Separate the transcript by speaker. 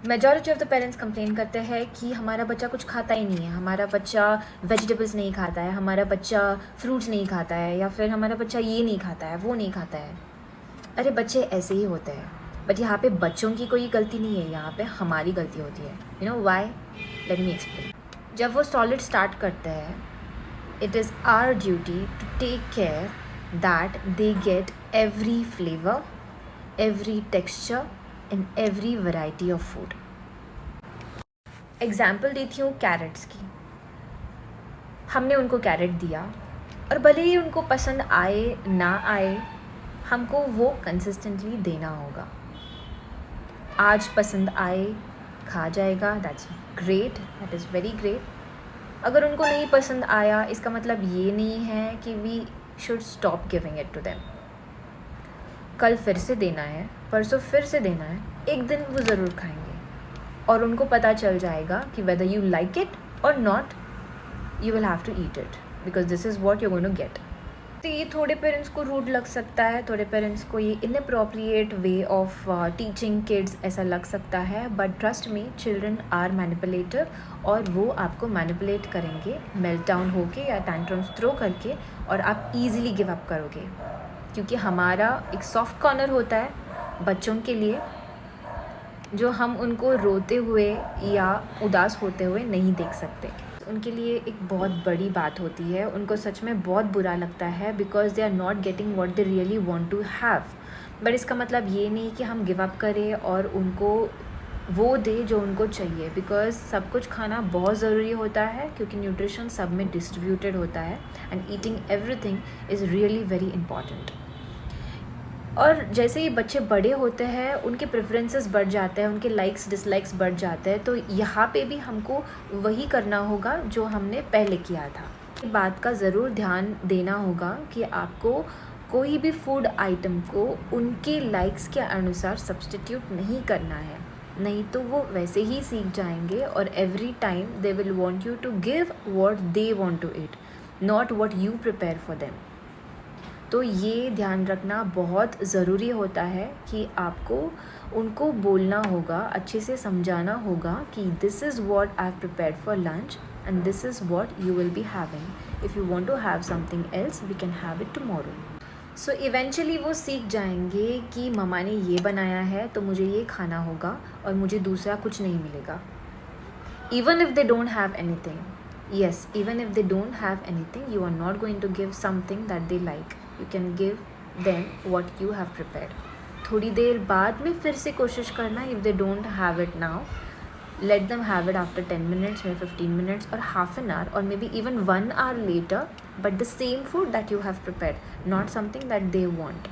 Speaker 1: Majority of the parents complain करते हैं कि हमारा बच्चा कुछ खाता ही नहीं है, हमारा बच्चा वेजिटेबल्स नहीं खाता है, हमारा बच्चा फ्रूट्स नहीं खाता है, या फिर हमारा बच्चा ये नहीं खाता है, वो नहीं खाता है। अरे बच्चे ऐसे ही होते हैं, बट यहाँ पे बच्चों की कोई गलती नहीं है, यहाँ पे हमारी गलती होती है। You know why? Let me explain. जब वो सॉलिड स्टार्ट करते हैं, it is our duty to take care that they get every flavor, every texture and every variety of food. Example देती हूँ कैरेट्स की। हमने उनको कैरेट दिया और भले ही उनको पसंद आए ना आए, हमको वो कंसिस्टेंटली देना होगा। आज पसंद आए, खा जाएगा, that's great, that is very great. अगर उनको नहीं पसंद आया, इसका मतलब ये नहीं है कि we should stop giving it to them. कल फिर से देना है, परसों फिर से देना है, एक दिन वो ज़रूर खाएंगे और उनको पता चल जाएगा कि वेदर यू लाइक इट और not, you will have to eat it because this is what you going to get. तो ये थोड़े पेरेंट्स को रूड लग सकता है, थोड़े पेरेंट्स को ये inappropriate way of teaching kids ऐसा लग सकता है, but trust me, children are manipulative और वो आपको मैनिपुलेट करेंगे मेल्ट डाउन होके या टैंट्रम्स थ्रो करके, और आप ईजिली गिव अप करोगे। क्योंकि हमारा एक सॉफ्ट कॉर्नर होता है बच्चों के लिए, जो हम उनको रोते हुए या उदास होते हुए नहीं देख सकते। उनके लिए एक बहुत बड़ी बात होती है, उनको सच में बहुत बुरा लगता है because they are not getting what they really want to have. But इसका मतलब ये नहीं कि हम गिव अप करें और उनको वो दे जो उनको चाहिए, बिकॉज सब कुछ खाना बहुत ज़रूरी होता है क्योंकि न्यूट्रिशन सब में डिस्ट्रीब्यूटेड होता है and eating everything is really very important. और जैसे ही बच्चे बड़े होते हैं, उनके प्रेफरेंसेस बढ़ जाते हैं, उनके लाइक्स डिसलाइक्स बढ़ जाते हैं, तो यहाँ पे भी हमको वही करना होगा जो हमने पहले किया था। इस बात का ज़रूर ध्यान देना होगा कि आपको कोई भी फूड आइटम को उनके लाइक्स के अनुसार सब्स्टिट्यूट नहीं करना है, नहीं तो वो वैसे ही सीख जाएंगे और every time they will want you to give what they want to eat, not what you prepare for them. तो ये ध्यान रखना बहुत ज़रूरी होता है कि आपको उनको बोलना होगा, अच्छे से समझाना होगा कि this is what I have prepared for lunch and this is what you will be having. If you want to have something else we can have it tomorrow. So eventually वो सीख जाएंगे कि मम्मा ने ये बनाया है तो मुझे ये खाना होगा और मुझे दूसरा कुछ नहीं मिलेगा। Even if they don't have anything, yes, even if they don't have anything, you are not going to give something that they like. You can give them what you have prepared. थोड़ी देर बाद में फिर से कोशिश करना, if they don't have it now, let them have it after 10 minutes, maybe 15 minutes or half an hour or maybe even 1 hour later, but the same food that you have prepared, not something that they want.